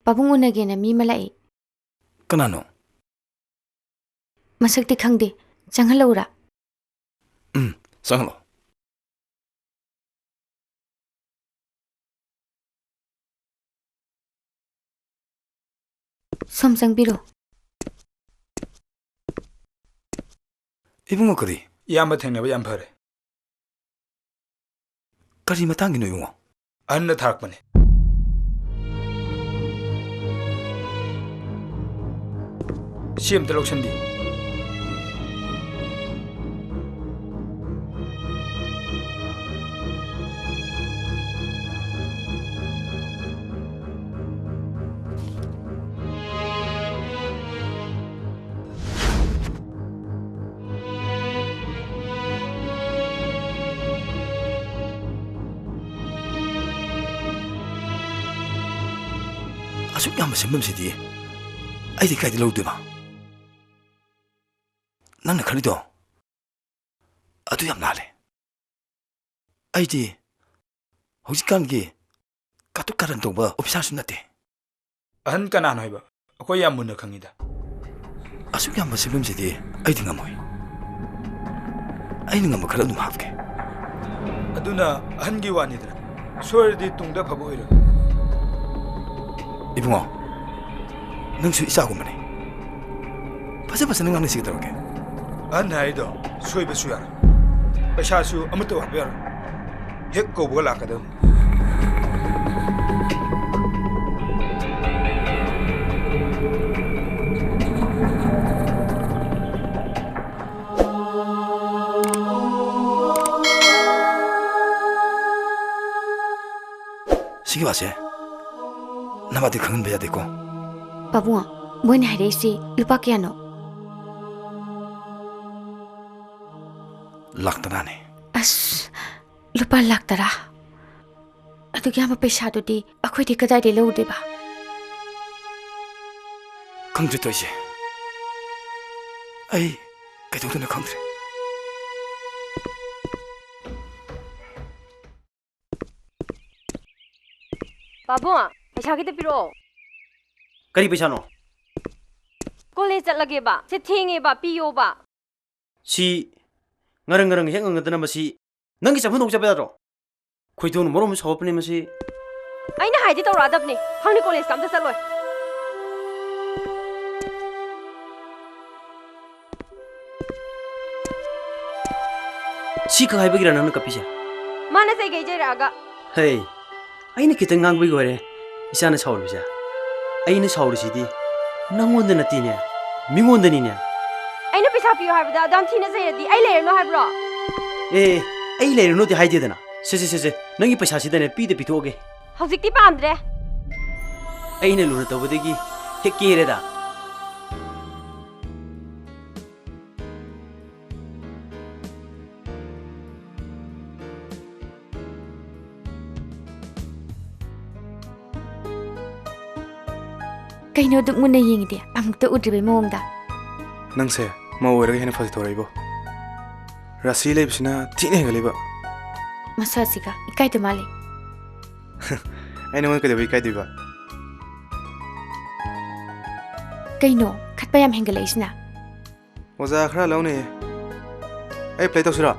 Pabung unagena mi malai. Kanano? Masakti khangde. Changhalaura. Sanghalo. Som changbiro. Ibungo kari. Yamba thengna ba yam phare. Kari matangi no ibungo. Anna thak bane. Sim talok sandi. Asuk yamba sembamsidi. Aidi kaidi lawdeba. Nangna khalido. Adu yam nale. Aidi hojikkangi katuk karan tongba officer su nate. Ahan kanan hoiba. Akoi yam munna khangida. Asuk yamba sembamsidi aidi ngamoi. Aini ngam khara dum hapke. Aduna ahan gi wani dra. Soirdi tungda phabo oira. Ibungo. Nangsu isagumane. Pasa nang nang sigidroge. An haido soi besu yar. Paisa su amato haber. Hek ko bola kadam. Sige base. Namati khangan beja deko. Pabunga. Moina hairesi. Lupa kiano. Laktanane. As. Lupa laktara. Adugi ama pesa dudi. Akhoi di kadai de lawdeba. Khangdre toise. Ai kaidoduna khangdre. Babua, पैसा कितने पिरो? करी पैसा no? College चल लगे बा, से थेंगे बा, पियो बा. सी ngarang ngarang heng ngadana masi nangi sa phunok chabe daro khoi thon morom sawpne masi aina haidi to radap ne hangni college kam ta chaloi si ka haiba gira nang kapisa mana sai gei jai raga hey aina kitang ngang bi gore isana sawlu ja aina sawru sidi nangon na tine mingon dani ne aina pesa piyo haibda dam thina sai di ai le no haibro ai le no di haide dana se nangi paisa sidane pi de pithoge hojik ti pamdre aina luna tawdegi hekere da Kaino duk muna yingide. Amukta udribe moongda. Nangse mau werga hena fasi thoraibo. Rasi leibsina tine galiba. Masasiga. Ikai to male. Aina mon kade kai diba. Kaino. Khatpa yam hengala isna. Oza khara laune. Ai play tosira.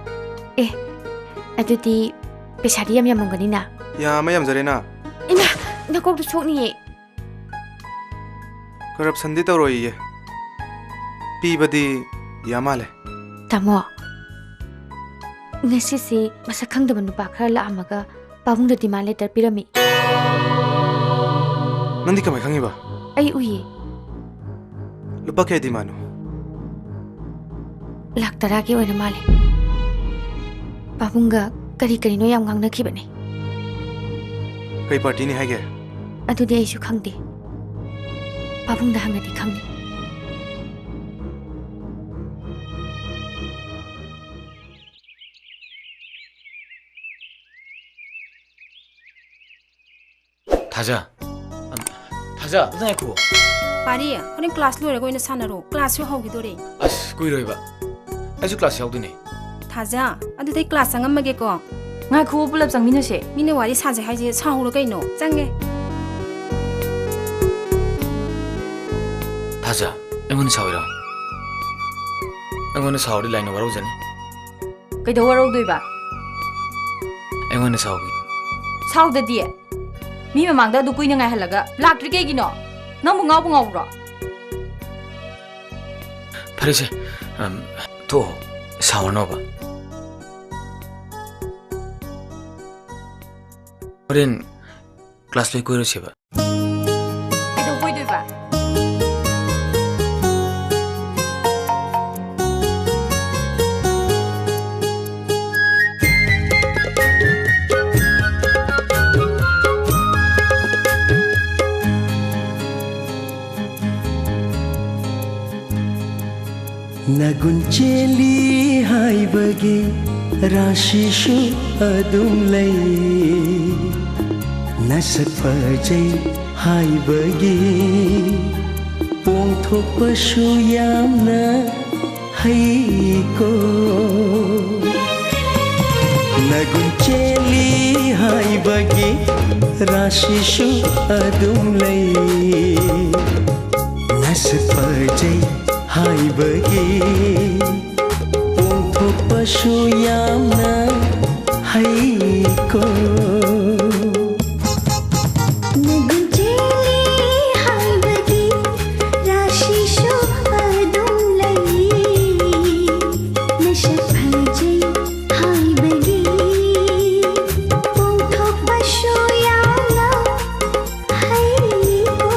Adudi pesadi yam yamongani na. Ya mayam zarena. Ina. Nakok du sokni. Corruption di tawroi ye. Pi badi yamale. Tamo. Ngasi si masak khangdaba nupa khara la amaga pabungda demand letter pirami. Nandi kamai khangiba. Ai uyi. Lupa kaya di mano. Laktara ke oina male. Pabungga kari kari no yam ngangna khibane. Kai party ni haige. Adudi aisu khangde. Pabungda hangadi khangni. 타자 타자 어디 고 Pari, kau kelas lu rego ini sana ro. Kelas lu hau gitu deh. As kuiroiba. Asu class yaudune. Taza, ada tadi kelas sangat mage ko. Ngai khu pulap sang minase. Mine wari saja haji sahur lo kaino. Jange. ꯐꯖ ꯑꯩꯉꯣꯟꯗ ꯁꯥꯎꯏꯔꯣ ꯑꯩꯉꯣꯟꯗ ꯁꯥꯎꯔꯗꯤ ꯂꯥꯏꯅ ꯋꯥꯔꯧꯖꯅꯤ ꯀꯩꯗꯧ ꯋꯥꯔꯧꯗꯣꯏꯕ ꯑꯩꯉꯣꯟꯗ ꯁꯥꯎꯕꯤ ꯁꯥꯎꯗꯗꯤ ꯃꯤ ꯃꯃꯥꯡꯗ ꯑꯗꯨ ꯀꯨꯏꯅ ꯉꯥꯏꯍꯜꯂꯒ ꯂꯥꯛꯇ꯭ꯔꯤ ꯀꯩꯒꯤꯅꯣ ꯅꯪꯕꯨ ꯉꯥꯎꯕ꯭ꯔꯣ ꯐꯔꯦꯁꯦ ꯊꯣꯛꯑꯣ ꯁꯥꯎꯔꯅꯣꯕ ꯍꯣꯔꯦꯟ ꯀ꯭ꯂꯥꯁ ꯂꯣꯏ ꯀꯣꯏꯔꯨꯁꯦꯕ ꯀꯩꯗꯧ ꯀꯣꯏꯗꯣꯏꯕ Nagun cheli hai bagi rashi shu adum lai nasak pajai hai bagi pong thok pashu yamna hai ko Nagun cheli hai bagi rashi shu adum lai nasak pajai hai bagi pong thok pashu yamna hai ko Nagun cheli hai bagi rashi shu adum lai nasha phajai hai bagi pong thok pashu yamna hai ko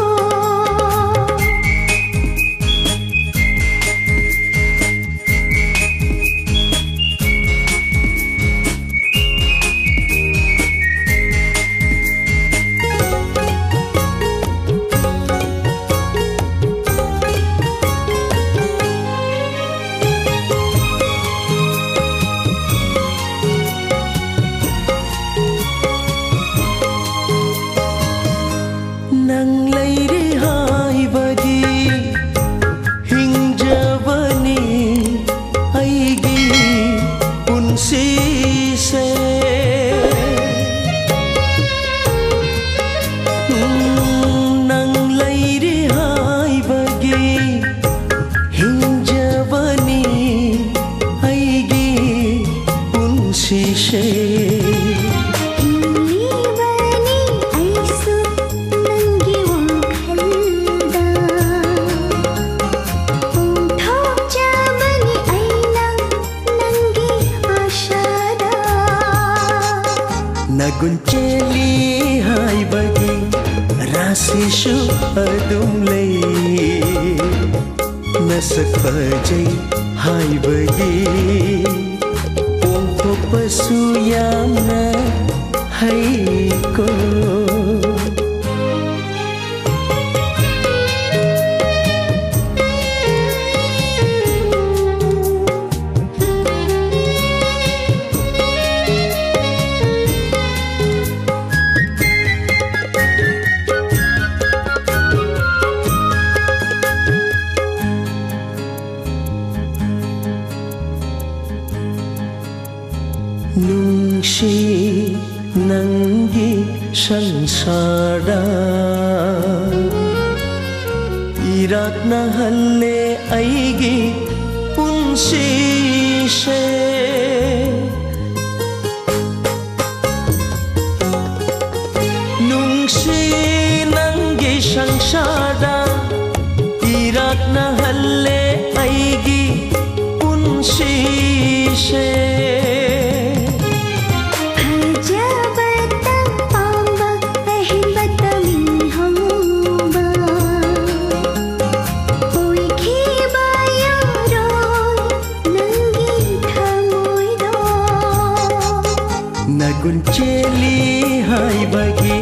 nang leire hai bagi hingjabani aigi punsi se nang leire hai bagi hingjabani aigi punsi se Nagun cheli hai bagi rasi shu adum lai nasak pajai hai bagi pong thok pasu yamna hai ko nungshi nangi sansara irak na halle aigi punsi se nungshi nangi sansara irak na halle aigi punsi se Nagun cheli hai bagi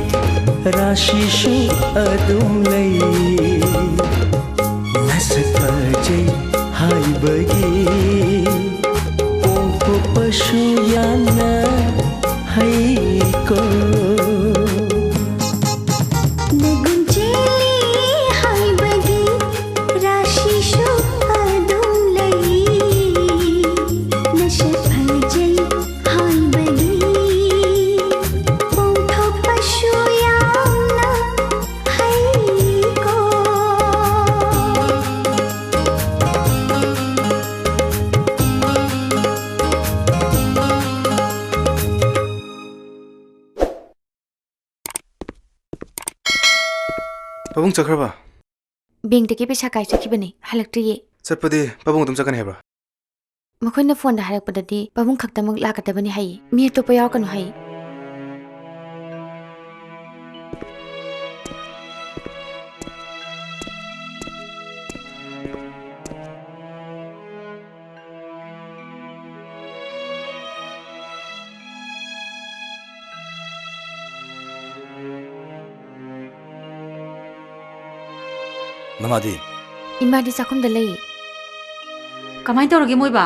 rashi shu adum lai nasak pajai hai bagi pong thok pashu yamna hai ko Nagun cheli hai bagi rashi shu adum lai nasha phajai hai bagi pong thok pashu yamna hai ko ꯄꯥꯕꯨꯡ ꯆꯠꯈ꯭ꯔꯕ ꯕꯦꯡꯛꯇꯒꯤ ꯄꯩꯁꯥ ꯀꯥꯏꯆꯠꯈꯤꯕꯅꯤ ꯍꯜꯂꯛꯇ꯭ꯔꯤꯌꯦ ꯆꯠꯄꯗꯤ ꯄꯥꯕꯨꯡ ꯑꯗꯨꯝ ꯆꯠꯀꯅꯤ ꯍꯥꯏꯕ꯭ꯔꯥ ꯃꯈꯣꯏꯅ ꯐꯣꯟꯗ ꯍꯥꯏꯔꯛꯄꯗꯗꯤ ꯄꯥꯕꯨꯡ ꯈꯛꯇꯃꯛ ꯂꯥꯛꯀꯗꯕꯅꯤ ꯍꯥꯏꯌꯦ ꯃꯤ ꯑꯇꯣꯞꯄ ꯌꯥꯎꯔꯛꯀꯅꯨ ꯍꯥꯏꯌꯦ ꯅꯃꯥꯗꯤ ꯏꯃꯥꯗꯤ ꯆꯥꯛꯈꯨꯝꯗ ꯂꯩꯌꯦ ꯀꯃꯥꯏꯅ ꯇꯧꯔꯒꯦ ꯃꯣꯏꯕ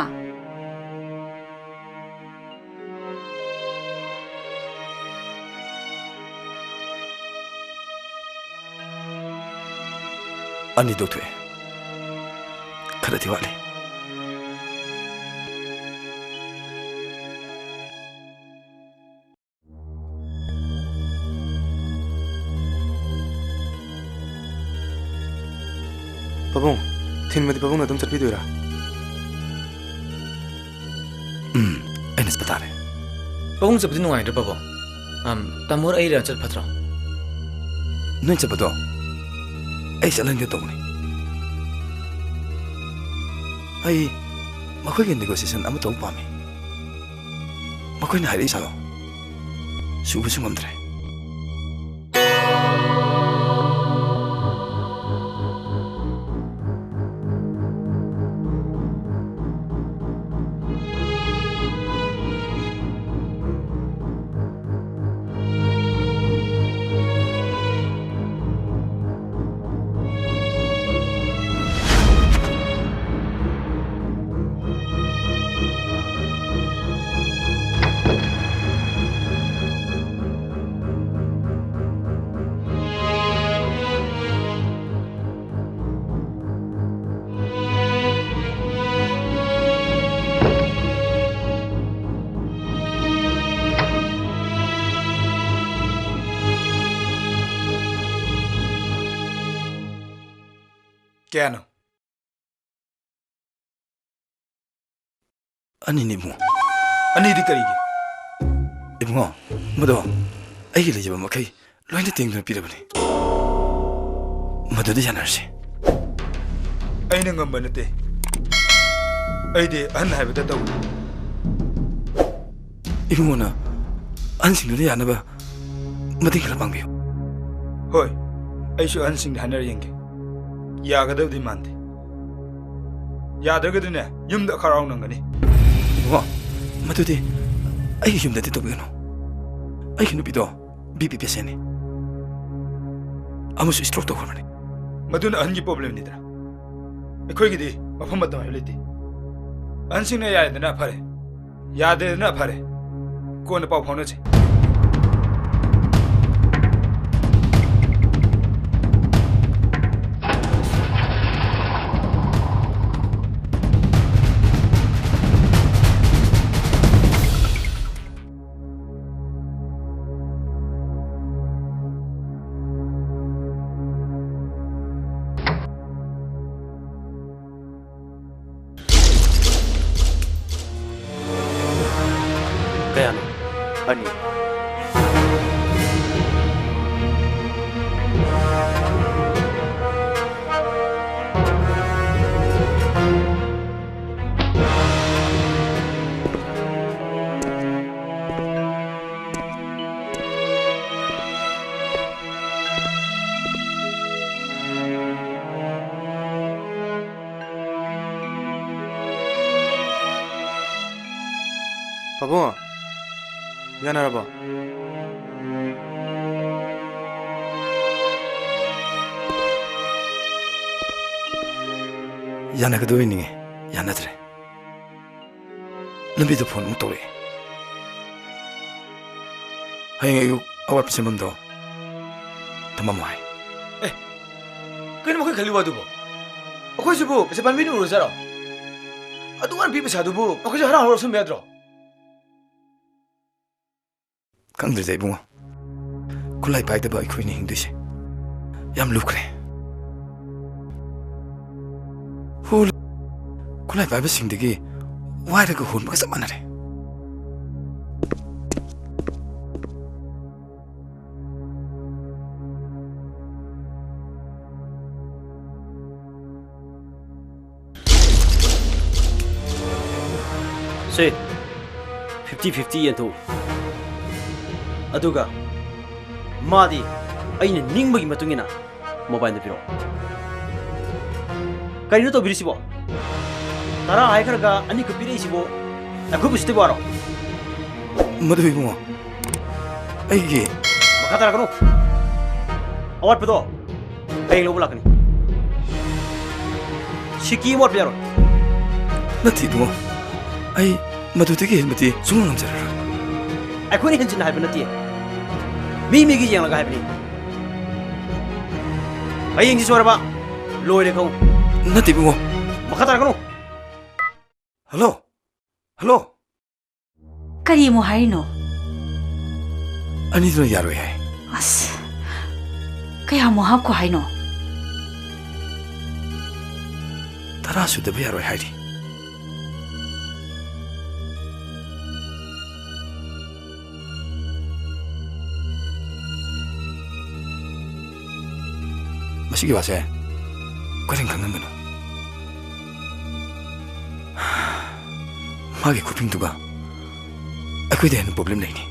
ꯑꯅꯤ ꯗꯣꯛꯊꯣꯛꯑꯦ ꯈꯔꯗꯤ ꯋꯥꯠꯂꯤ ꯄꯥꯕꯨꯡ ꯊꯤꯟꯕꯗꯤ ꯄꯥꯕꯨꯡꯅ ꯑꯗꯨꯝ ꯆꯠꯄꯤꯗꯣꯏꯔꯥ ꯑꯩꯅ ꯆꯠꯄ ꯇꯥꯔꯦ ꯄꯥꯕꯨꯡ ꯆꯠꯄꯗꯤ ꯅꯨꯡꯉꯥꯏꯇ꯭ꯔ ꯄꯥꯕꯨꯡ ꯇꯥꯃꯣ ꯑꯩꯔ ꯆꯠ ꯐꯠꯇ꯭ꯔꯣ ꯅꯣꯏ ꯆꯠꯄꯗꯣ ꯑꯩ ꯆꯠꯍꯟꯒꯦ ꯇꯧꯕꯅꯤ ꯑꯩ ꯃꯈꯣꯏꯒꯤ ꯅꯦꯒꯣꯁꯤꯌꯦꯁꯟ ꯑꯃ ꯇꯧꯕ ꯄꯥꯝꯃꯤ ꯃꯈꯣꯏꯅ ꯍꯥꯏꯔꯛꯏ ꯆꯥꯂꯣ ꯁꯨꯕꯁꯨ ꯉꯝꯗ꯭ꯔꯦ ꯀꯌꯥꯅꯣ ꯑꯅꯤꯅꯤ ꯏꯕꯨꯡꯉꯣ ꯑꯅꯤꯗꯤ ꯀꯔꯤꯒꯤ ꯏꯕꯨꯡꯉꯣ ꯃꯗꯣ ꯑꯩꯒꯤ ꯂꯩꯖꯕ ꯃꯈꯩ ꯂꯣꯏꯅ ꯇꯦꯡꯗꯨꯅ ꯄꯤꯔꯕꯅꯤ ꯃꯗꯨꯗ ꯌꯥꯅꯔꯁꯤ ꯑꯩꯅ ꯉꯝꯕ ꯅꯠꯇꯦ ꯑꯩꯗꯤ ꯑꯍꯟ ꯍꯥꯏꯕꯗ ꯇꯧꯏ ꯏꯕꯨꯡꯉꯣꯅ ꯑꯍꯟꯁꯤꯡꯗꯨꯗ ꯌꯥꯅꯕ ꯃꯇꯦꯡ ꯈꯔ ꯄꯥꯡꯕꯤꯌꯨ ꯍꯣꯏ ꯑꯩꯁꯨ ꯑꯍꯟꯁꯤꯡꯗ ꯍꯥꯏꯅꯔ ꯌꯦꯡꯒꯦ ꯌꯥꯒꯗꯕꯗꯤ ꯃꯥꯟꯗꯦ ꯌꯥꯗ꯭ꯔꯒꯗꯤꯅꯦ ꯌꯨꯝꯗ ꯑꯈꯥꯎ ꯅꯪꯒꯅꯤ 이거 마두디 아이 힘들대 또 그노 아이 누비도 비비 베세네 아무수 스트로크 또 그러네 마두는 안기 프로블렘이다 ꯑꯩꯈꯣꯏꯒꯤꯗꯤ ꯃꯐꯝ ꯃꯇꯝ ꯍꯥꯏꯕ ꯂꯩꯇꯦ ꯑꯍꯟꯁꯤꯡꯅ ꯌꯥꯏꯗꯅ ꯐꯔꯦ ꯌꯥꯗꯦꯗꯅ ꯐꯔꯦ ꯀꯣꯟꯅ ꯄꯥꯎ ꯐꯥꯎꯅꯁꯤ Kayano? Ani? 바보 미안하라봐 야나가도 있니 야나들에 럼비도 폰 묵도리 하영의 육 아와 비세문도 담아모아이 그냥 뭐 갈리 와도 뭐 어거 지부 제 반미는 오르잖아 아 동안 비비 사두부 어거 저 하나 얼어 선배들어 강들자 이봉아 굴라이 바이드바 이코이니 힘드시 얌 루크레 홀 굴라이 바이브 싱드기 와이르가 혼마가 썸만하래 ꯁꯦ 50-50 ꯌꯦꯟꯊꯣꯛꯎ ꯑꯗꯨꯒ ꯃꯥꯗꯤ ꯑꯩꯅ ꯅꯤꯡꯕꯒꯤ ꯃꯇꯨꯡ ꯏꯟꯅ ꯃꯣꯕꯥꯏꯜꯗ ꯄꯤꯔꯛꯑꯣ ꯀꯔꯤꯅꯣ ꯇꯧꯕꯤꯔꯤꯁꯤꯕꯣ ꯇꯔꯥ ꯍꯥꯏꯈ꯭ꯔꯒ ꯑꯅꯤꯈꯛ ꯄꯤꯔꯛꯏꯁꯤꯕꯣ ꯑꯩꯈꯣꯏꯕꯨ ꯁꯤꯇ ꯋꯥꯔꯣ ꯃꯗꯨ ꯏꯕꯨꯡꯉꯣ ꯑꯩꯒꯤ ꯃꯈꯥ ꯇꯥꯔꯛꯀꯅꯨ ꯑꯋꯥꯠꯄꯗꯣ ꯍꯌꯦꯡ ꯂꯧꯕ ꯂꯥꯛꯀꯅꯤ ꯁꯤꯀꯤ ꯑꯃ ꯋꯥꯠꯄ ꯌꯥꯔꯣꯏ ꯅꯠꯇꯦ ꯏꯕꯨꯡꯉꯣ ꯑꯩ ꯃꯗꯨꯗꯒꯤ ꯍꯦꯟꯕꯗꯤ ꯁꯨꯡꯉꯝ ꯉꯝꯖꯔꯔꯣꯏ ꯑꯩꯈꯣꯏꯅ ꯍꯦꯟꯖꯤꯟꯅ ꯍꯥꯏꯕ ꯅꯠꯇꯦ ꯃꯤ ꯃꯤꯒꯤ ꯌꯦꯡꯂꯒ ꯍꯥꯏꯕꯅꯤ ꯍꯌꯦꯡꯁꯤ ꯁꯣꯏꯔꯕ ꯂꯣꯏꯔꯦ ꯈꯪꯉꯨ ꯅꯠꯇꯦ ꯏꯕꯨꯡꯉꯣ ꯃꯈꯥ ꯇꯥꯔꯛꯀꯅꯨ ꯍꯜꯂꯣ ꯍꯜꯂꯣ ꯀꯔꯤ ꯑꯃꯨꯛ ꯍꯥꯏꯔꯤꯅꯣ ꯑꯅꯤꯗꯨꯅ ꯌꯥꯔꯣꯏ ꯍꯥꯏ ꯑꯁ ꯀꯌꯥꯃꯨꯛ ꯍꯥꯞꯈꯣ ꯍꯥꯏꯅꯣ 10 ꯁꯨꯗꯕ ꯌꯥꯔꯣꯏ ꯍꯥꯏꯔꯤ ꯃꯁꯤꯒꯤ ꯋꯥꯁꯦ ꯀꯔꯤꯝ ꯈꯪꯍꯟꯒꯅꯨ ꯃꯥꯒꯤ ꯈꯨꯐꯤꯡꯗꯨꯒ ꯑꯩꯈꯣꯏꯗ ꯍꯦꯟꯅ ꯄ꯭ꯔꯣꯕ꯭ꯂꯦꯝ ꯂꯩꯅꯤ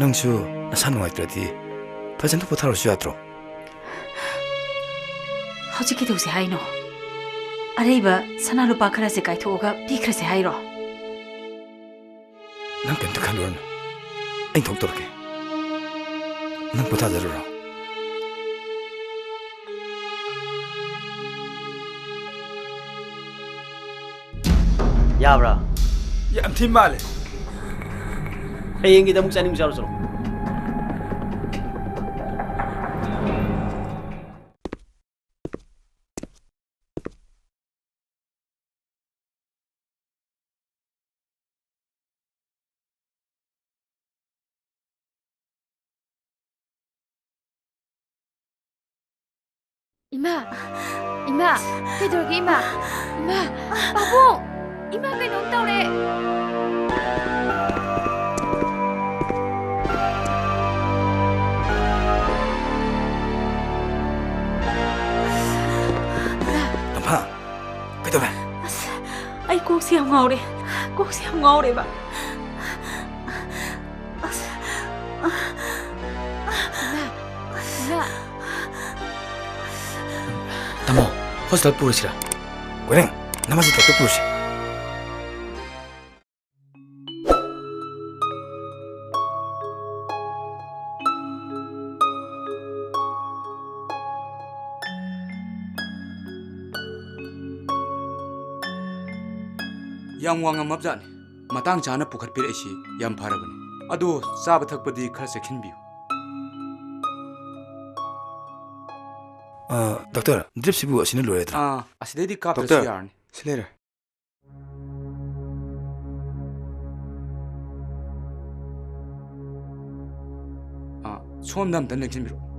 ꯅꯪꯁꯨ ꯅꯁꯥ ꯅꯨꯡꯉꯥꯏꯇ꯭ꯔꯗꯤ ꯐꯖꯅ ꯄꯣꯊꯥꯔꯁꯨ ꯌꯥꯗ꯭ꯔꯣ ꯍꯧꯖꯤꯛ ꯀꯩꯗꯧꯁꯦ ꯍꯥꯏꯅꯣ ꯑꯔꯩꯕ ꯁꯅꯥ ꯂꯨꯄꯥ ꯈꯔꯁꯦ ꯀꯥꯏꯊꯣꯛꯑꯒ ꯄꯤꯈ꯭ꯔꯁꯦ ꯍꯥꯏꯔꯣ ꯅꯪ ꯀꯩꯝꯇ ꯈꯜꯂꯨꯔꯅꯨ ꯑꯩ ꯊꯣꯛꯇꯧꯔꯛꯀꯦ ꯅꯪ ꯄꯣꯊꯥꯖꯔꯨꯔꯣ ꯌꯥꯕ꯭ꯔꯥ ꯌꯥꯝ ꯊꯤ ꯃꯥꯜꯂꯦ ꯍꯌꯦꯡꯒꯤꯗ ꯑꯃꯨꯛ ꯆꯥꯅꯤꯡꯕ ꯆꯥꯔꯨ ꯆꯠꯂꯣ 이마, 이마, 되돌기 이마, 이마, 바보, 이마 그놈 떠오래. ꯅꯝꯐꯥ ꯀꯩꯗꯧꯔꯦ ꯑꯩ ꯀꯣꯛꯁꯦ ꯌꯥꯝ ꯉꯥꯎꯔꯦ ꯀꯣꯛꯁꯦ ꯌꯥꯝ ꯉꯥꯎꯔꯦꯕ 이마, Tamo, hospital puru시라. 고랭 나머지 덕도 부르시 ꯌꯥꯝ ꯋꯥꯉꯝꯃꯕꯖꯥꯠꯅꯤ ꯃꯇꯥꯡ ꯆꯥꯅ ꯄꯨꯈꯠꯄꯤꯔꯛꯏꯁꯤ ꯌꯥꯝ ꯐꯔꯕꯅꯤ ꯑꯗꯣ ꯆꯥꯕ ꯊꯛꯄꯗꯤ ꯈꯔ ꯆꯦꯛꯁꯤꯟꯕꯤꯌꯨ ꯗꯣꯛꯇꯔ ꯗ꯭ꯔꯤꯞꯁꯤꯕꯨ ꯑꯁꯤꯅ ꯂꯣꯏꯔꯗ꯭ꯔꯥ ꯑꯁꯤꯗꯩꯗꯤ ꯀꯥꯞꯇ꯭ꯔꯁꯨ ꯗꯣꯛꯇꯔ ꯌꯥꯔꯅꯤ ꯁꯤ ꯂꯩꯔꯦ ꯁꯣꯝꯗ ꯑꯝꯇ ꯂꯦꯡꯁꯤꯟꯕꯤꯔꯛꯑꯣ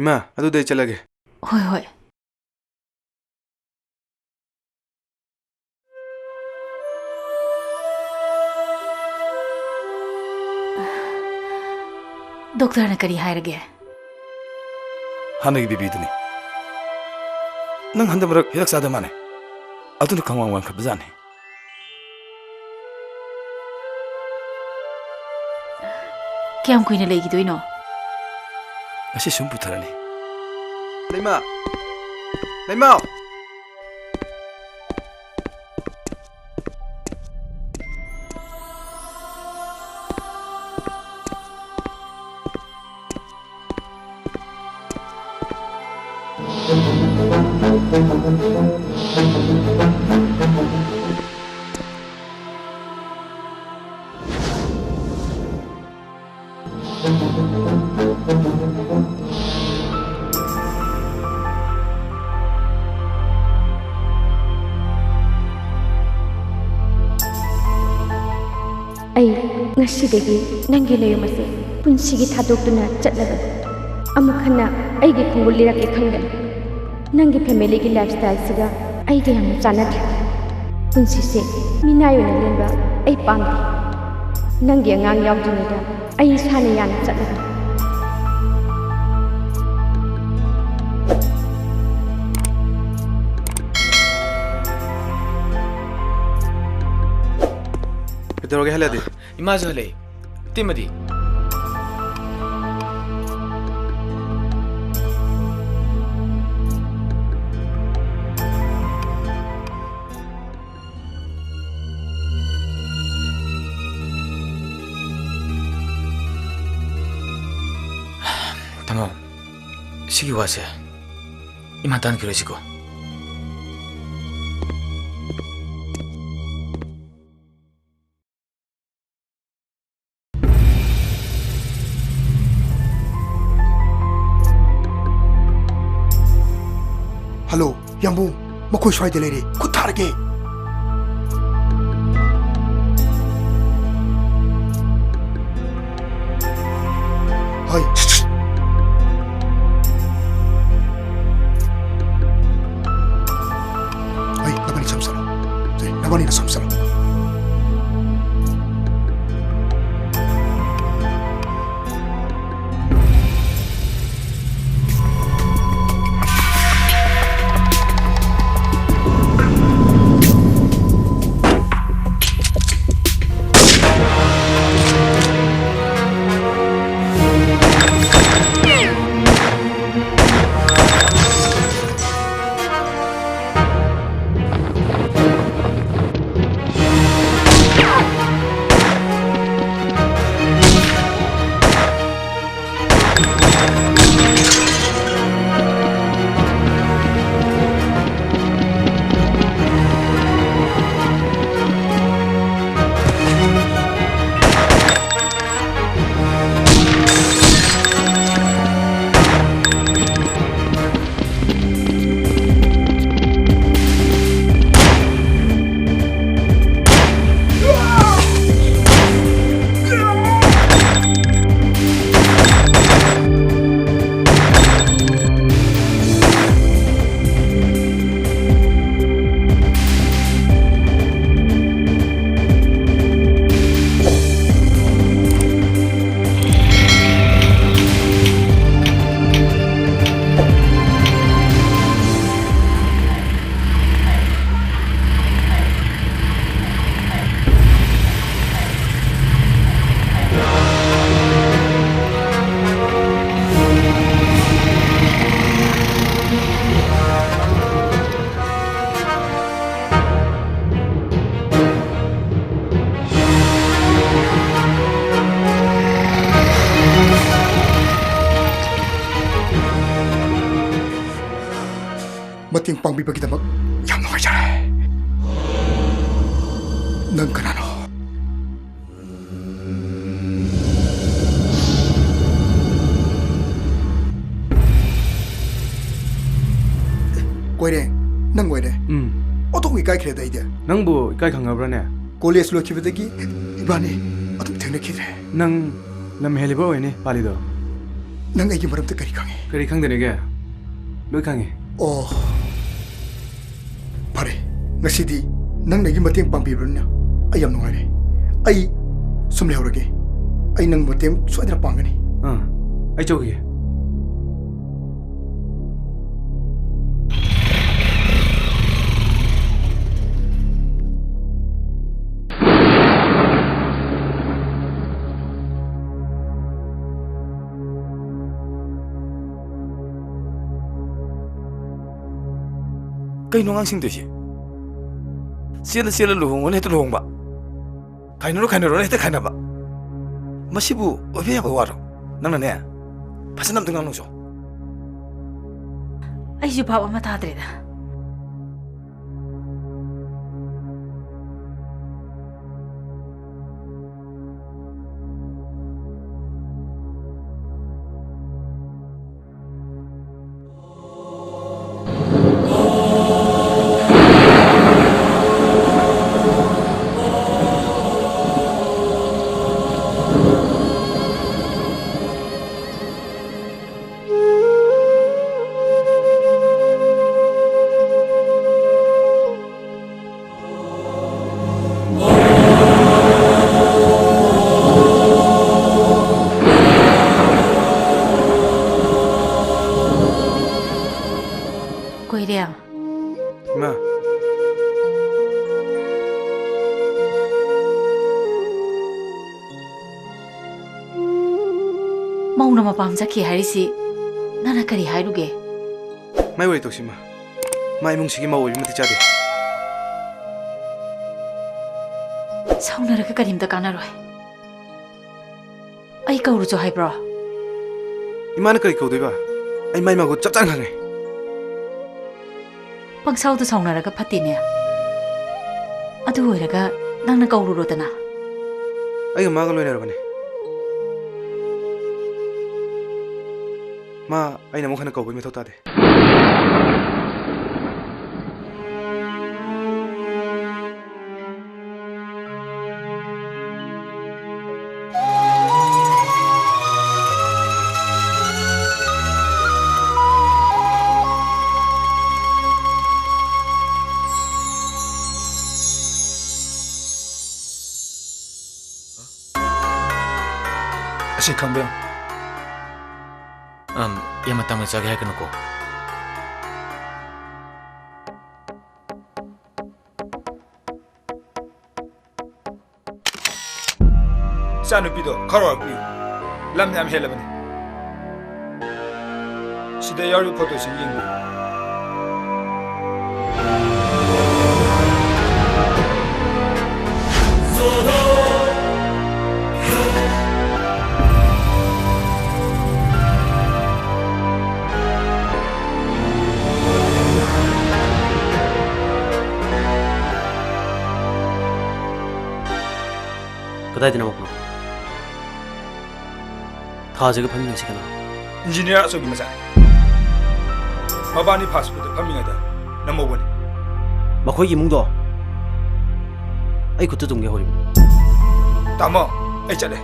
ꯏꯃꯥ ꯑꯗꯨꯗꯤ ꯑꯩ ꯆꯠꯂꯒꯦ ꯍꯣꯏ ꯍꯣꯏ ꯗꯣꯛꯇꯔꯅ ꯀꯔꯤ ꯍꯥꯏꯔꯒꯦ ꯍꯥꯟꯅꯒꯤ ꯕꯤꯕꯤꯗꯨꯅꯤ ꯅꯪ ꯍꯟꯗꯛ ꯃꯔꯛ ꯍꯤꯗꯥꯛ ꯆꯥꯗ ꯃꯥꯅꯦ ꯑꯗꯨꯅ ꯈꯪꯋꯥꯡ ꯋꯥꯡꯈꯠꯄꯖꯥꯠꯅꯤ ꯀꯌꯥꯝ ꯀꯨꯏꯅ ꯂꯩꯈꯤꯗꯣꯏꯅꯣ ꯉꯁꯤ ꯁꯨꯝ ꯄꯨꯊꯔꯅꯤ ꯂꯩꯃ ꯂꯩꯃꯥꯎ ꯑꯩ ꯉꯁꯤꯗꯒꯤ ꯅꯪꯒꯤ ꯂꯩꯌꯨꯝ ꯑꯁꯤ ꯄꯨꯟꯁꯤꯒꯤ ꯊꯥꯗꯣꯛꯇꯨꯅ ꯆꯠꯂꯕꯅꯤ ꯑꯃꯨꯛ ꯍꯟꯅ ꯑꯩꯒꯤ ꯈꯣꯡꯒꯨꯜ ꯂꯤꯔꯛꯀꯦ ꯈꯟꯒꯅꯤ ꯅꯪꯒꯤ ꯐꯦꯃꯤꯂꯤꯒꯤ ꯂꯥꯏꯐꯁ꯭ꯇꯥꯏꯜꯁꯤꯒ ꯑꯩꯒ ꯌꯥꯝꯅ ꯆꯥꯟꯅꯗ꯭ꯔꯦ ꯄꯨꯟꯁꯤꯁꯦ ꯃꯤꯅꯥꯏ ꯑꯣꯏꯅ ꯂꯦꯟꯕ ꯑꯩ ꯄꯥꯝꯗꯦ ꯅꯪꯒꯤ ꯑꯉꯥꯡ ꯌꯥꯎꯗ꯭ꯔꯤꯉꯩꯗ ꯑꯩ ꯏꯁꯥꯅ ꯌꯥꯅ ꯆꯠꯂꯒꯅꯤ ꯀꯩꯗꯧꯔꯒꯦ ꯍꯜꯂꯗꯤ 이마저 할래. 띠마디. tamam. 시기 와세. 이만 딴 그러시고. Hello, Yambu, makoy sway delere, kutarge. Hoy, hoy, nabani samsalo. Nabani na samsalo. Mating pangbibagidamag, yam na kayo nang kanano. Koire, nang koire. Otong ikai kire dai dia. Nang bu ikai khangabra ne. College lo kibedagi ibani atum thengna kire. Nang lam helibo oine palido. Nang ai maram te kari khange. Kari khangdene ge. Loi khange. Oh. Pare, ngasidi nang nagi mateng pambibirna. Ay yam nungare. Ay sumle horage. Ay nang mateng swadra pangani. Ay chogi. Kay nungang sing dosi. Sila luhungon ito luhong ba? Kainuro ito kaina ba? Masibu obiya ba waro? Nang nane. Pasanam tungang nungso. ꯑꯩꯁꯨ ꯚꯥꯞ ꯑꯃ ꯇꯥꯗ꯭ꯔꯦꯗ ꯏꯃꯥ ꯃꯧꯅ ꯃꯄꯥꯝ ꯆꯠꯈꯤ ꯍꯥꯏꯔꯤꯁꯤ ꯅꯪꯅ ꯀꯔꯤ ꯍꯥꯏꯔꯨꯒꯦ? ꯃꯥꯏ ꯋꯥꯔꯤ ꯇꯧꯁꯤ ꯏꯃꯥ. ꯃꯥ ꯏꯃꯨꯡꯁꯤꯒꯤ ꯃꯧ ꯑꯣꯏꯕ ꯃꯇꯤꯛ ꯆꯥꯗꯦ. ꯁꯥꯎꯅꯔꯒ ꯀꯔꯤꯝꯇ ꯀꯥꯟꯅꯔꯣꯏ. ꯑꯩ ꯀꯧꯔꯨꯆꯣ ꯍꯥꯏꯕ꯭ꯔꯣ? 이마는 그리 거두이봐. 아이 마이 마고 짭짤하네. ꯄꯪꯁꯥꯎꯗ ꯁꯥꯎꯅꯔꯒ ꯐꯠꯇꯦꯅꯦ. ꯑꯗꯨ ꯑꯣꯏꯔꯒ ꯅꯪꯅ ꯀꯧꯔꯨꯔꯣꯗꯅ. ꯑꯩꯒ ꯃꯥꯒ ꯂꯣꯏꯅꯔꯕꯅꯦ. ꯃꯥ ꯑꯩꯅ ꯑꯃꯨꯛ ꯍꯟꯅ ꯀꯧꯕꯒꯤ ꯃꯊꯧ ꯇꯥꯗꯦ. ꯑꯁꯤ ꯈꯪꯕꯤꯌꯣ. ꯌꯥꯝꯃꯇꯪꯅ ꯆꯥꯒꯦ ꯍꯥꯏꯒꯅꯨꯀꯣ. 이ꯆꯥꯅꯨꯄꯤꯗꯣ ꯈꯔ ꯂꯝ ꯌꯥꯝ ꯍꯦꯜꯂꯕꯅꯤ. ꯁꯤꯗ ꯌꯥꯎꯔꯤꯕ ꯐꯣꯇꯣꯁꯤꯡ ꯌꯦꯡꯕꯤꯌꯨ. 그다이드 나먹고 타즈가 판명이 시간아 인지니어 아소기 마사 마바니 파스포드 판명하다 넘어보니 마코이 이문도 아이 그때 동네 허리 따마 아이 잘해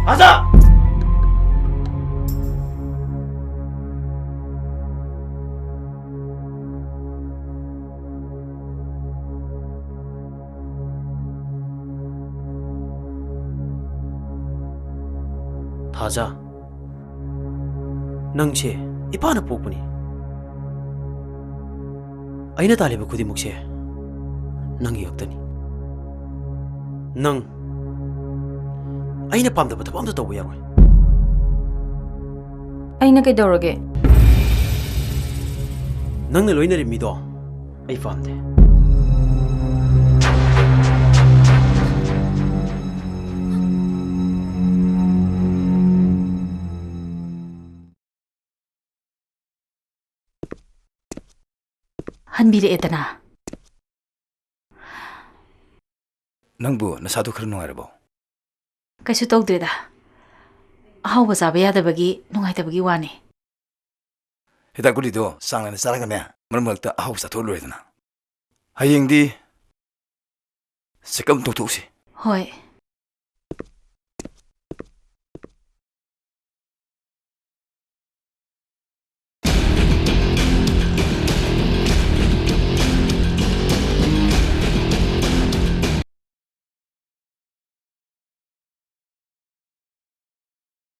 아자! 타자, 넌시 이파는 뽑으니 아이나 달리면 그디 몫이 넌이 없더니 넌 아이나 밤도부터 밤도 떠고 야로 ꯑꯩꯅ ꯀꯩꯗꯧꯔꯒꯦ? ꯅꯪꯅ ꯂꯣꯏꯅꯔꯤ ꯃꯤꯗꯣ ꯑꯩ ꯄꯥꯝꯗꯦ. 한비례에다나. ꯅꯪꯕꯨ ꯅꯁꯥꯗꯨ ꯈꯔ ꯅꯨꯡꯉꯥꯏꯔꯕꯣ? ꯀꯩꯁꯨ ꯇꯧꯗ꯭ꯔꯦꯗ. ꯑꯍꯥꯎꯕ ꯆꯥꯕ ꯌꯥꯗꯕꯒꯤ ꯅꯨꯡꯉꯥꯏꯇꯕꯒꯤ ꯋꯥꯅꯤ. ꯍꯤꯗꯥꯛ ꯒꯨꯂꯤꯗꯣ ꯆꯥꯡ ꯅꯥꯏꯅ ꯆꯥꯔꯒꯅꯦ ꯃꯔꯛ ꯃꯔꯛꯇ ꯑꯍꯥꯎꯕ ꯆꯥꯊꯣꯛꯑ ꯂꯣꯏꯔꯦꯗꯅ. ꯍꯌꯦꯡꯗꯤ ꯆꯦꯛꯑꯞ ꯇꯧꯊꯣꯛꯎꯁꯤ. ꯍꯣꯏ.